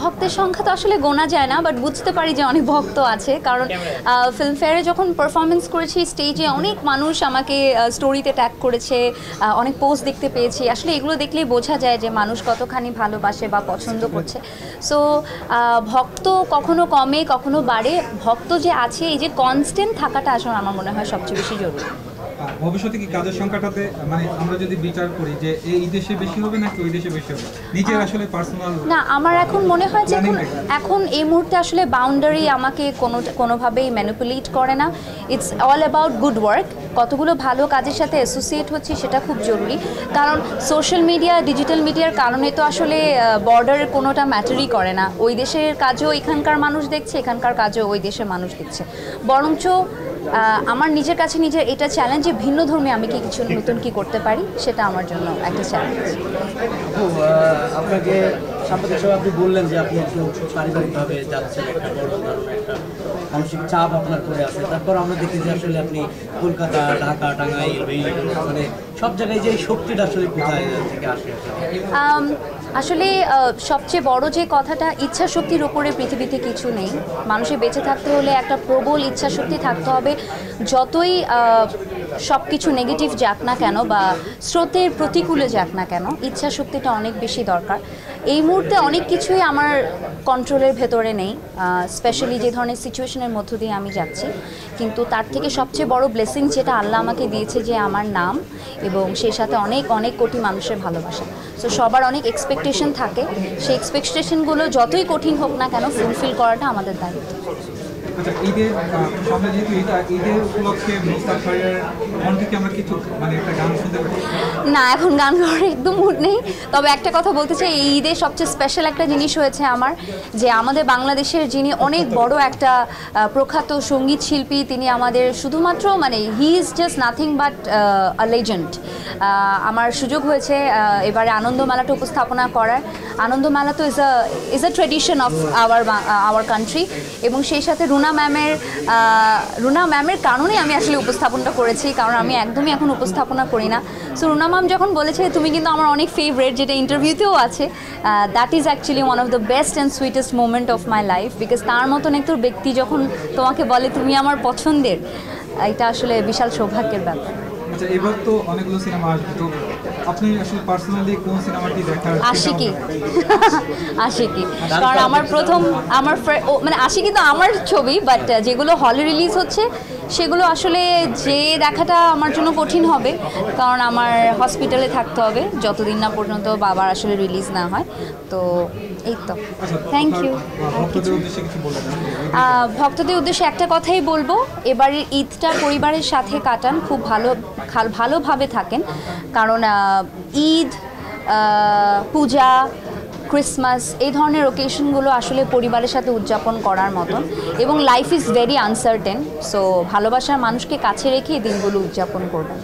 ভক্তের সংখ্যা তো আসলে গোনা যায় না, বাট বুঝতে পারি যে অনেক ভক্ত আছে, কারণ ফিল্মফেয়ারে যখন পারফরমেন্স করেছি স্টেজে অনেক মানুষ আমাকে স্টোরিতে ট্যাগ করেছে, অনেক পোস্ট দেখতে পেয়েছি। আসলে এগুলো দেখলেই বোঝা যায় যে মানুষ কতখানি ভালোবাসে বা পছন্দ করছে। সো ভক্ত কখনো কমে কখনো বাড়ে, ভক্ত যে আছে এই যে কনস্ট্যান্ট থাকাটা আসলে আমার মনে হয় সবচেয়ে বেশি জরুরি। ভবিষ্যতে কি কাজের সংখ্যাটাতে মানে আমরা যদি বিচার করি যে এই দেশে বেশি হবে নাকি ওই দেশে বেশি হবে, নিজের আসলে পার্সোনাল না, আমার এখন মনে হয় যে এখন এই মুহূর্তে আসলে বাউন্ডারি আমাকে কোনোভাবেই ম্যানিপুলেট করে না। It's all about good work. কতগুলো ভালো কাজের সাথে অ্যাসোসিয়েট হচ্ছে সেটা খুব জরুরি, কারণ সোশ্যাল মিডিয়া ডিজিটাল মিডিয়ার কারণে তো আসলে বর্ডারের কোনোটা ম্যাটারই করে না। ওই দেশের কাজও এখানকার মানুষ দেখছে, এখানকার কাজও ওই দেশের মানুষ দেখছে। বরঞ্চ আমার নিজের কাছে নিজের এটা চ্যালেঞ্জ যে ভিন্ন ধর্মে আমি কি কিছু নতুন কি করতে পারি, সেটা আমার জন্য একটা চ্যালেঞ্জ। আপনাকে সাম্প্রতিক সময় আপনি বললেন যে আপনি একটু পারিবারিকভাবে যাচ্ছেন, একটা বড় ধরনের একটা মানসিক চাপ আপনার করে আছে। তারপর আমরা দেখি যে আসলে আপনি কলকাতা, ঢাকা, টাঙ্গাইল, মানে সব জায়গায় যে শক্তিটা আসলে কোথায় থেকে আসে? আসলে সবচেয়ে বড় যে কথাটা, ইচ্ছা শক্তির উপরে পৃথিবীতে কিছু নেই। মানুষের বেঁচে থাকতে হলে একটা প্রবল ইচ্ছা শক্তি থাকতে হবে। যতই সব কিছু নেগেটিভ যাক না কেন বা স্রোতের প্রতিকূলে যাক না কেন, ইচ্ছা শক্তিটা অনেক বেশি দরকার। এই মুহূর্তে অনেক কিছুই আমার কন্ট্রোলের ভেতরে নেই, স্পেশালি যে ধরনের সিচুয়েশনের মধ্য দিয়ে আমি যাচ্ছি। কিন্তু তার থেকে সবচেয়ে বড় ব্লেসিং যেটা আল্লাহ আমাকে দিয়েছে, যে আমার নাম এবং সেই সাথে অনেক অনেক কোটি মানুষের ভালোবাসা। সো সবার অনেক এক্সপেকটেশন থাকে, সেই এক্সপেকটেশনগুলো যতই কঠিন হোক না কেন ফুলফিল করাটা আমাদের দায়িত্ব। আচ্ছা, ঈদের সামনে যেহেতু ঈদের উপলক্ষে মুস্তাক ভাইয়ের মন থেকে আমরা কিছু মানে একটা গান শুনতে পারি? না, এখন গান গাওয়ার একদম মুড নেই। তবে একটা কথা বলতে চাই, এই ঈদে সবচেয়ে স্পেশাল একটা জিনিস হয়েছে আমার, যে আমাদের বাংলাদেশের যিনি অনেক বড় একটা প্রখ্যাত সঙ্গীত শিল্পী, তিনি আমাদের শুধুমাত্র মানে he is just nothing but a legend. আমার সুযোগ হয়েছে এবারে আনন্দমেলাটা উপস্থাপনা করার। আনন্দমেলা তো is a tradition of our country, এবং সেই সাথে রুনা ম্যামের কারণেই আমি আসলে উপস্থাপনটা করেছি, কারণ আমি একদমই এখন উপস্থাপনা করি না। সো রুনা ম্যাম যখন বলেছে তুমি কিন্তু আমার অনেক ফেভারিট, যেটা ইন্টারভিউতেও আছে, that is actually one of the best and sweetest moment of my life. Because তার মতন একটু ব্যক্তি যখন তোমাকে বলে তুমি আমার পছন্দের, এটা আসলে বিশাল সৌভাগ্যের ব্যাপার। আচ্ছা, এবার তো অনেকগুলো সিনেমা আসবে, তো আপনি আসলে পার্সোনালি কোন সিনেমাটি দেখার? আশিকি, কারণ আমার প্রথম মানে আশিকি তো আমার ছবি, বাট যেগুলো হলে রিলিজ হচ্ছে সেগুলো আসলে যে দেখাটা আমার জন্য কঠিন হবে, কারণ আমার হসপিটালে থাকতে হবে যতদিন না পর্যন্ত বাবার আসলে রিলিজ না হয়। তো এই তো, থ্যাংক ইউ। ভক্তদের উদ্দেশ্যে একটা কথাই বলবো, এবারের ঈদটা পরিবারের সাথে কাটান, খুব ভালোভাবে থাকেন, কারণ ঈদ, পূজা, ক্রিসমাস এই ধরনের ওকেশনগুলো আসলে পরিবারের সাথে উদযাপন করার মতন, এবং life is very uncertain. So ভালোবাসার মানুষকে কাছে রেখে এই দিনগুলো উদযাপন করবেন।